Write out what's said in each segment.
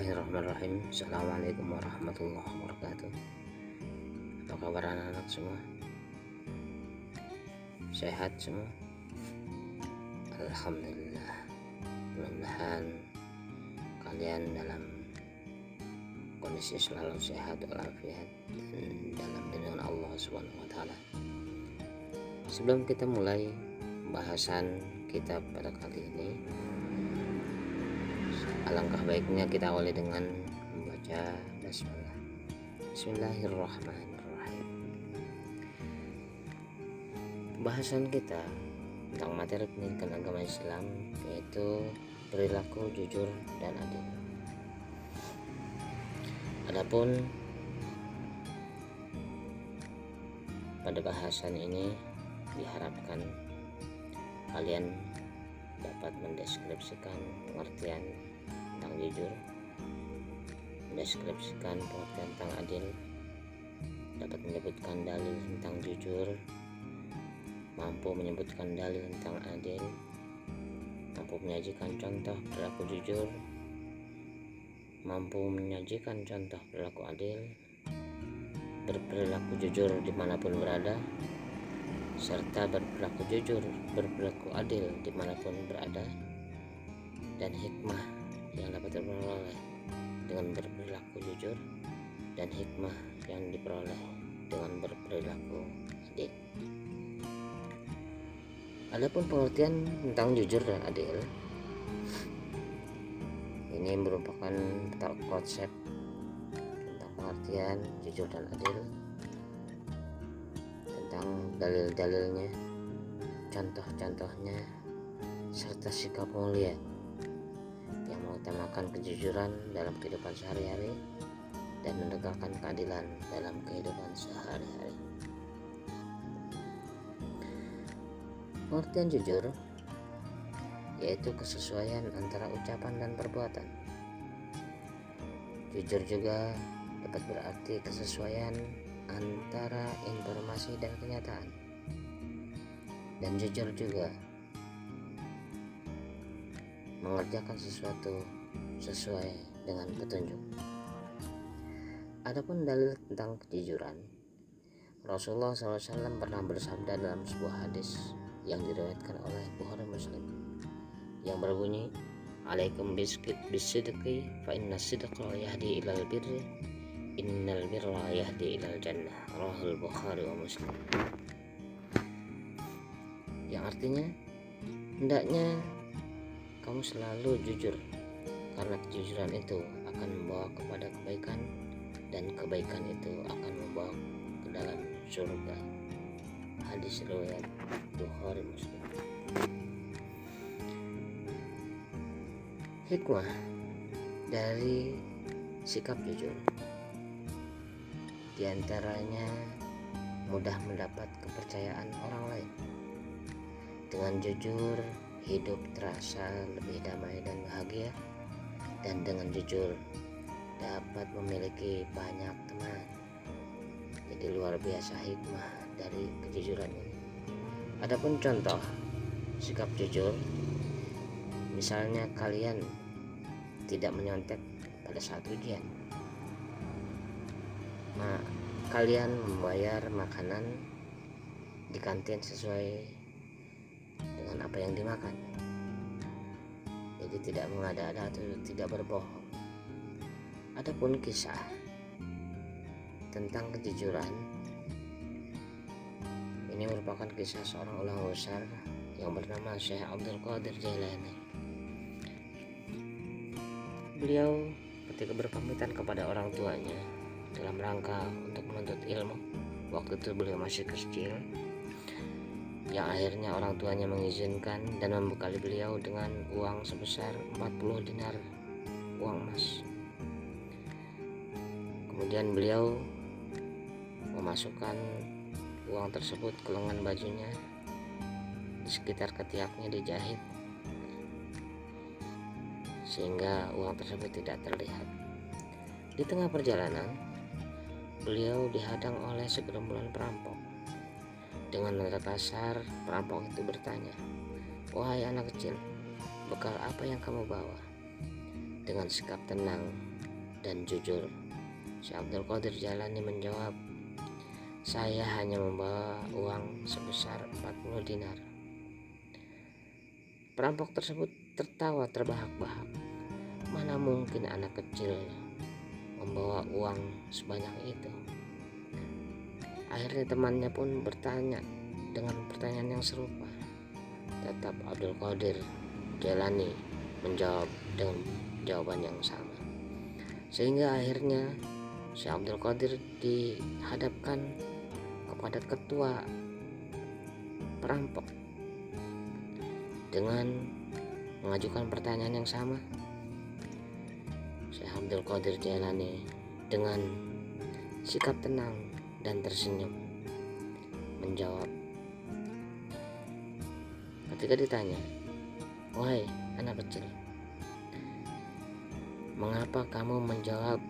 Bismillahirrahmanirrahim. Assalamualaikum warahmatullahi wabarakatuh. Apa kabar anak-anak semua? Sehat semua? Alhamdulillah. Mudah-mudahan kalian dalam kondisi selalu sehat walafiat dan dalam lindungan Allah Subhanahu wa taala. Sebelum kita mulai pembahasan kita pada kali ini, alangkah baiknya kita awali dengan membaca basmalah. Bismillahirrahmanirrahim. Pembahasan kita tentang materi pendidikan agama Islam yaitu perilaku jujur dan adil. Adapun pada bahasan ini diharapkan kalian dapat mendeskripsikan pengertian tentang jujur, mendeskripsikan pengertian tentang adil, dapat menyebutkan dalil tentang jujur, mampu menyebutkan dalil tentang adil, mampu menyajikan contoh perilaku jujur, mampu menyajikan contoh perilaku adil, berperilaku jujur dimanapun berada, serta berperilaku jujur, berperilaku adil dimanapun berada, dan hikmah yang dapat diperoleh dengan berperilaku jujur dan hikmah yang diperoleh dengan berperilaku adil. Adapun pengertian tentang jujur dan adil ini merupakan konsep tentang pengertian jujur dan adil, tentang dalil-dalilnya, contoh-contohnya, serta sikap mulia yang mengutamakan kejujuran dalam kehidupan sehari-hari dan menegakkan keadilan dalam kehidupan sehari-hari. Pengertian jujur yaitu kesesuaian antara ucapan dan perbuatan. Jujur juga dapat berarti kesesuaian antara informasi dan kenyataan. Dan jujur juga mengerjakan sesuatu sesuai dengan petunjuk. Adapun dalil tentang kejujuran, Rasulullah SAW pernah bersabda dalam sebuah hadis yang diriwayatkan oleh Bukhari Muslim yang berbunyi, "Alaikum bisidqi fa inna sidqa yahdi ilal birri, innal birra yahdi ilal jannah." Rawahul Bukhari wa Muslim. Yang artinya, hendaknya kamu selalu jujur, karena kejujuran itu akan membawa kepada kebaikan, dan kebaikan itu akan membawa ke dalam surga. Hadis riwayat Bukhari Muslim. Hikmah dari sikap jujur diantaranya mudah mendapat kepercayaan orang lain. Dengan jujur, hidup terasa lebih damai dan bahagia, dan dengan jujur dapat memiliki banyak teman. Jadi luar biasa hikmah dari kejujuran ini. Adapun contoh sikap jujur, misalnya kalian tidak menyontek pada saat ujian, kalian membayar makanan di kantin sesuai dengan apa yang dimakan. Jadi tidak mengada-ada atau tidak berbohong. Adapun kisah tentang kejujuran, ini merupakan kisah seorang ulama besar yang bernama Syekh Abdul Qadir Jailani. Beliau ketika berpamitan kepada orang tuanya dalam rangka untuk menuntut ilmu, waktu itu beliau masih kecil, yang akhirnya orang tuanya mengizinkan dan membekali beliau dengan uang sebesar 40 dinar uang emas. Kemudian beliau memasukkan uang tersebut ke lengan bajunya, di sekitar ketiaknya dijahit sehingga uang tersebut tidak terlihat. Di tengah perjalanan, beliau dihadang oleh segerombolan perampok. Dengan nada kasar, perampok itu bertanya, "Wahai anak kecil, bekal apa yang kamu bawa?" Dengan sikap tenang, dan jujur. Syekh Abdul Qadir Jailani menjawab, saya hanya membawa uang sebesar 40 dinar. Perampok tersebut tertawa terbahak-bahak. Mana mungkin anak kecil membawa uang sebanyak itu. Akhirnya temannya pun bertanya dengan pertanyaan yang serupa. Tetap Abdul Qadir Jailani menjawab dengan jawaban yang sama. Sehingga akhirnya Syekh Abdul Qadir dihadapkan kepada ketua perampok dengan mengajukan pertanyaan yang sama. Syekh Abdul Qadir Jailani dengan sikap tenang dan tersenyum menjawab. Ketika ditanya, wahai anak kecil, mengapa kamu menjawab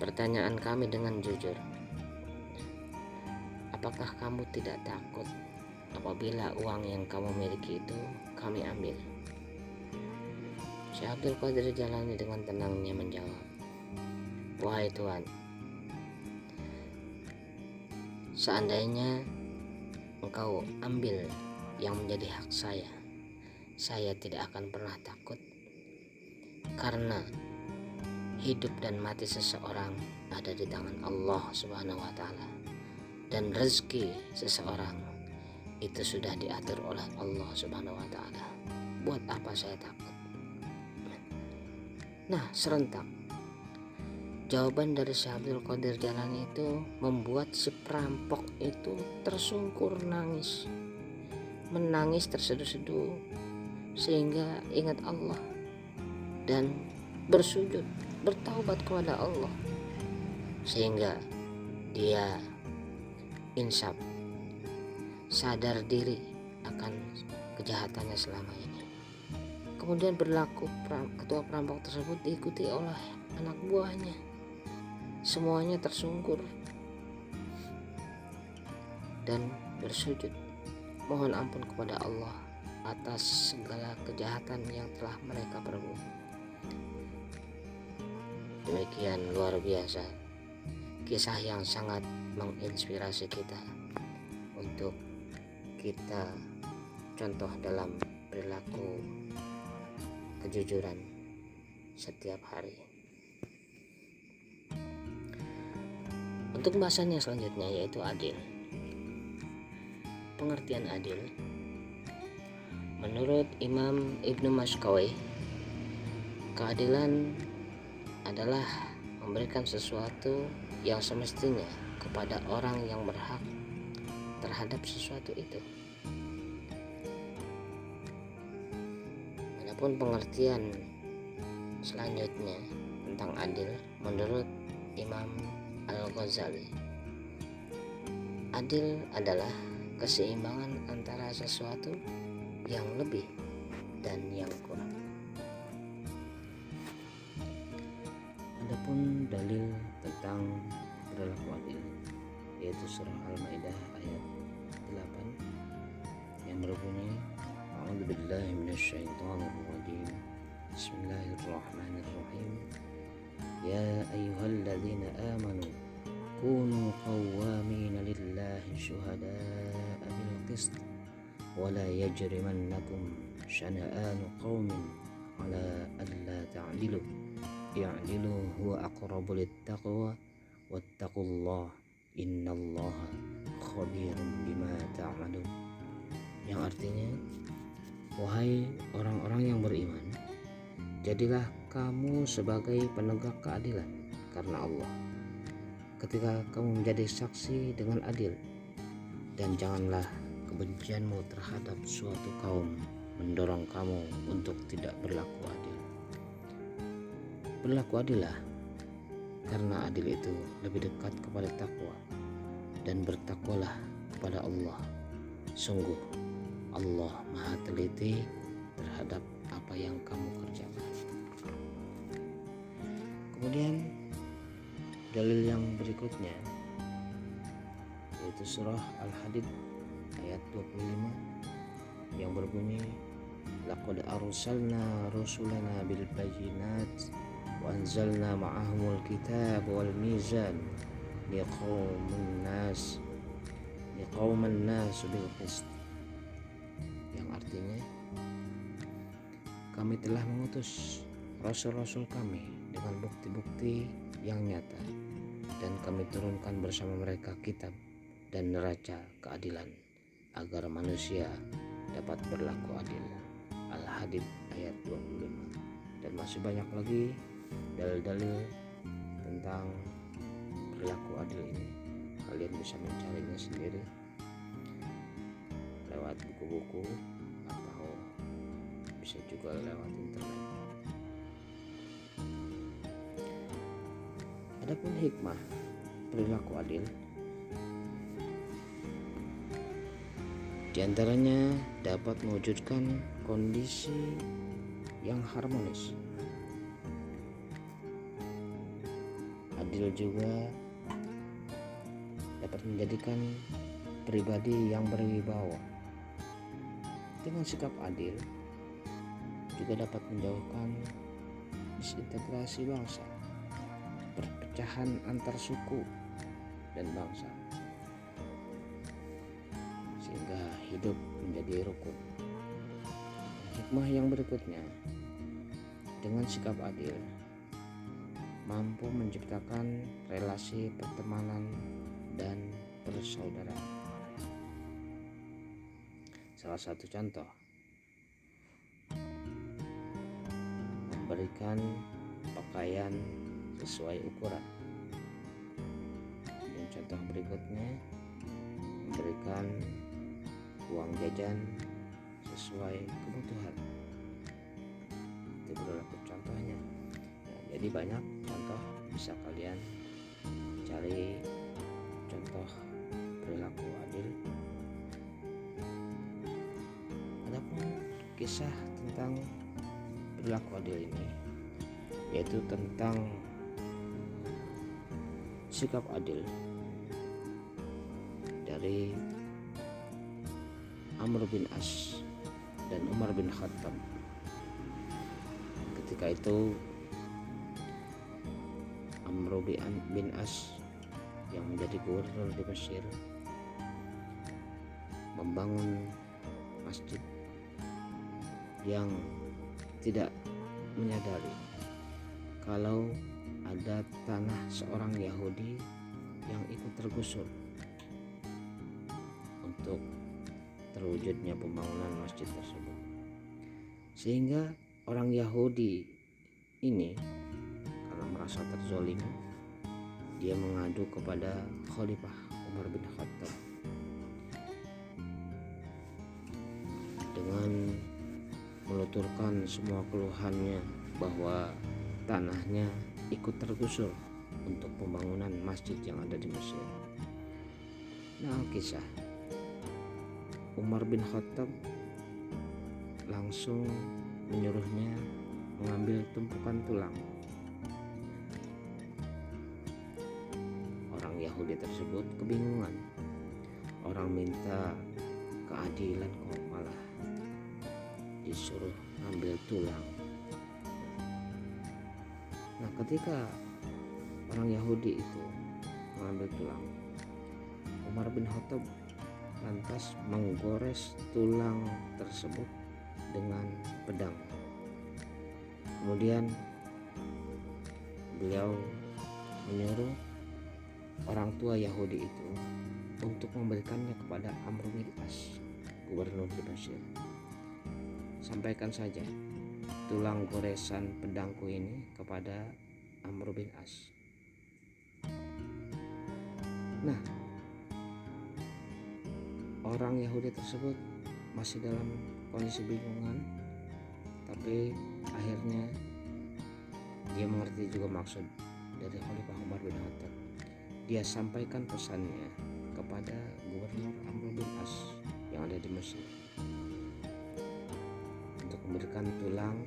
pertanyaan kami dengan jujur? Apakah kamu tidak takut apabila uang yang kamu miliki itu kami ambil? Syekh Abdul Qadir Jailani dengan tenangnya menjawab, wahai Tuhan, seandainya engkau ambil yang menjadi hak saya tidak akan pernah takut, karena hidup dan mati seseorang ada di tangan Allah Subhanahu wa Ta'ala, dan rezeki seseorang itu sudah diatur oleh Allah Subhanahu wa Ta'ala. Buat apa saya takut? Nah, serentak jawaban dari Syekh Abdul Qadir Jailani itu membuat si perampok itu tersungkur menangis terseduh-seduh, sehingga ingat Allah dan bersujud bertaubat kepada Allah, sehingga dia insaf, sadar diri akan kejahatannya selama ini. Kemudian berlaku ketua perampok tersebut diikuti oleh anak buahnya. Semuanya tersungkur dan bersujud mohon ampun kepada Allah atas segala kejahatan yang telah mereka perbuat. Demikian luar biasa kisah yang sangat menginspirasi kita untuk kita contoh dalam perilaku kejujuran setiap hari. Untuk pembahasan yang selanjutnya yaitu adil. Pengertian adil menurut Imam Ibnu Mashkawi, keadilan adalah memberikan sesuatu yang semestinya kepada orang yang berhak terhadap sesuatu itu. Adapun pengertian selanjutnya tentang adil menurut Imam Al-Ghazali, adil adalah keseimbangan antara sesuatu yang lebih dan yang kurang. Adapun dalil tentang perilaku adil yaitu surah Al-Maidah ayat 8 yang berbunyi, A'udzubillahi minasyaitonirrajim. Bismillahirrahmanirrahim. Ya ayyuhalladzina amanu kunu qawwamina lillahi syuhada'a bil qist wa la yajrimannakum syana'anu qaumin ala alla ta'dilu i'dilu huwa aqrabu littaqwa wattaqullaha innallaha khabirun bima ta'malun. Yang artinya, wahai orang-orang yang beriman, jadilah kamu sebagai penegak keadilan karena Allah ketika kamu menjadi saksi dengan adil, dan janganlah kebencianmu terhadap suatu kaum mendorong kamu untuk tidak berlaku adil. Berlaku adillah, karena adil itu lebih dekat kepada takwa, dan bertakwalah kepada Allah. Sungguh Allah Maha teliti terhadap apa yang kamu kerjakan. Kemudian dalil yang berikutnya yaitu surah Al-Hadid ayat 25 yang berbunyi, laqad arsalna rusulana bil bayyinat wa anzalna ma'ahumul kitab wal mizan liqauman nas bil qist, yang artinya kami telah mengutus rasul-rasul kami dengan bukti-bukti yang nyata, dan kami turunkan bersama mereka kitab dan neraca keadilan agar manusia dapat berlaku adil. Al-Hadid ayat 25. Dan masih banyak lagi dalil-dalil tentang berlaku adil ini. Kalian bisa mencarinya sendiri lewat buku-buku atau bisa juga lewat internet. Adapun hikmah perilaku adil, di antaranya dapat mewujudkan kondisi yang harmonis. Adil juga dapat menjadikan pribadi yang berwibawa. Dengan sikap adil juga dapat menjauhkan disintegrasi bangsa, perpecahan antar suku dan bangsa, sehingga hidup menjadi rukun. Hikmah yang berikutnya, dengan sikap adil mampu menciptakan relasi pertemanan dan persaudaraan. Salah satu contoh, memberikan pakaian sesuai ukuran. Dan contoh berikutnya, memberikan uang jajan sesuai kebutuhan. Itu berlaku contohnya. Nah, jadi banyak contoh, bisa kalian cari contoh perilaku adil. Adapun kisah tentang perilaku adil ini, yaitu tentang sikap adil dari Amr bin As dan Umar bin Khattab. Ketika itu Amr bin As yang menjadi gubernur di Mesir membangun masjid yang tidak menyadari kalau ada tanah seorang Yahudi yang ikut tergusur untuk terwujudnya pembangunan masjid tersebut. Sehingga orang Yahudi ini karena merasa terzolimi, dia mengadu kepada Khalifah Umar bin Khattab dengan menuturkan semua keluhannya bahwa tanahnya ikut tergusur untuk pembangunan masjid yang ada di Mesir. Nah, kisah Umar bin Khattab langsung menyuruhnya mengambil tumpukan tulang. Orang Yahudi tersebut kebingungan. Orang minta keadilan kok malah disuruh ambil tulang. Nah, ketika orang Yahudi itu mengambil tulang, Umar bin Khattab lantas menggores tulang tersebut dengan pedang. Kemudian beliau menyuruh orang tua Yahudi itu untuk memberikannya kepada Amr bin As, gubernur di Mesir. Sampaikan saja tulang goresan pedangku ini kepada Amr bin As. Nah, orang Yahudi tersebut masih dalam kondisi bingungan, tapi akhirnya dia mengerti juga maksud dari Khalifah Umar bin Khattab. Dia sampaikan pesannya kepada gubernur Amr bin As yang ada di Mesir untuk memberikan tulang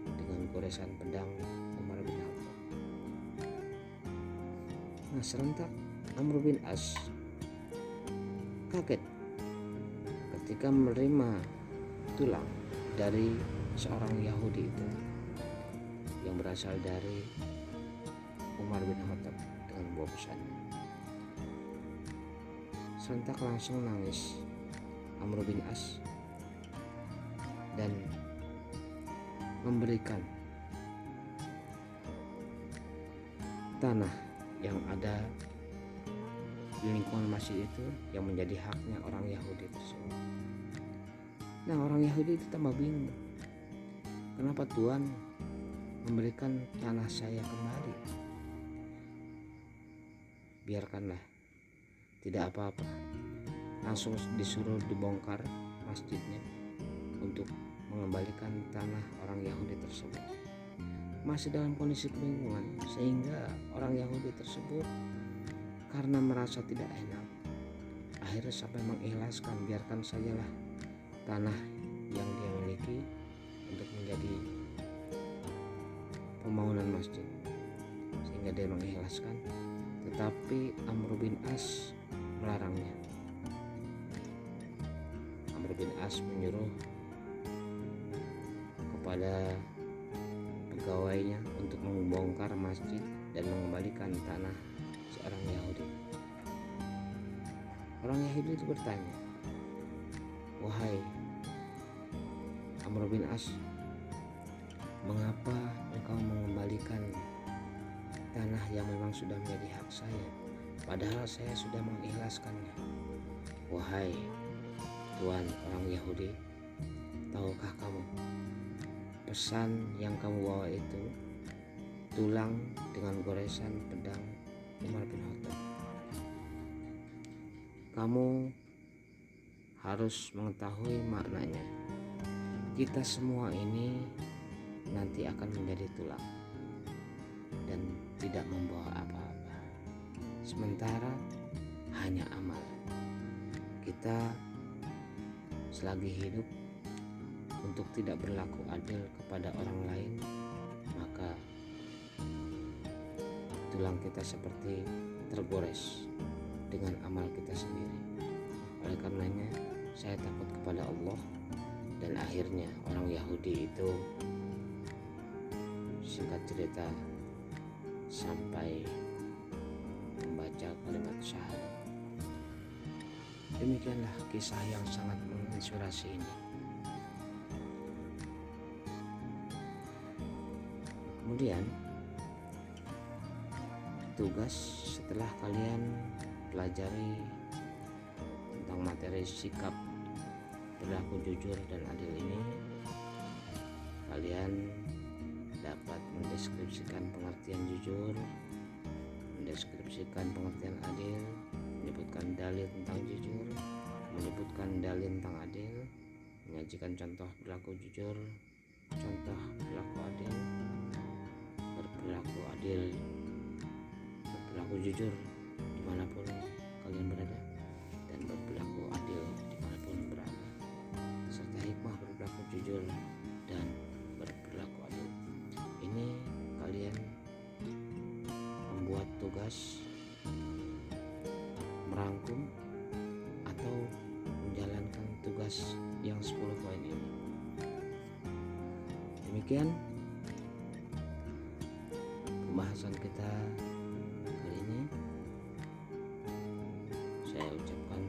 dengan goresan pedang Umar bin Khattab. Nah, serentak Amr bin As kaget ketika menerima tulang dari seorang Yahudi itu yang berasal dari Umar bin Khattab dengan buah pesannya. Sontak langsung nangis Amr bin As dan memberikan tanah yang ada di lingkungan masjid itu yang menjadi haknya orang Yahudi tersebut. Nah, orang Yahudi itu tambah bingung, kenapa Tuhan memberikan tanah saya kembali? Biarkanlah, tidak apa-apa. Langsung disuruh dibongkar masjidnya untuk mengembalikan tanah orang Yahudi tersebut. Masih dalam kondisi kebingungan, sehingga orang Yahudi tersebut karena merasa tidak enak, akhirnya sampai mengikhlaskan, biarkan sajalah tanah yang dia miliki untuk menjadi pembangunan masjid, sehingga dia mengikhlaskan. Tetapi Amr bin As melarangnya. Amr bin As menyuruh kepada pegawainya untuk membongkar masjid dan mengembalikan tanah seorang Yahudi. Orang Yahudi itu bertanya, "Wahai Amr bin As, mengapa engkau mengembalikan tanah yang memang sudah menjadi hak saya, padahal saya sudah mengikhlaskannya?" "Wahai Tuan orang Yahudi, tahukah kamu, pesan yang kamu bawa itu tulang dengan goresan pedang Umar bin Khattab. Kamu harus mengetahui maknanya. Kita semua ini nanti akan menjadi tulang dan tidak membawa apa-apa, sementara hanya amal. Kita selagi hidup untuk tidak berlaku adil kepada orang lain, maka tulang kita seperti tergores dengan amal kita sendiri. Oleh karenanya saya takut kepada Allah." Dan akhirnya orang Yahudi itu, singkat cerita, sampai membaca kalimat syahadat. Demikianlah kisah yang sangat menginspirasi ini. Kemudian tugas setelah kalian pelajari tentang materi sikap berlaku jujur dan adil ini, kalian dapat mendeskripsikan pengertian jujur, mendeskripsikan pengertian adil, menyebutkan dalil tentang jujur, menyebutkan dalil tentang adil, menyajikan contoh berlaku jujur, contoh berlaku adil, berperilaku adil, berperilaku jujur dimanapun kalian berada, dan berperilaku adil dimanapun berada, serta hikmah berperilaku jujur dan berperilaku adil. Ini kalian membuat tugas merangkum atau menjalankan tugas yang 10 poin ini. Demikian pembahasan kita kali ini. Saya ucapkan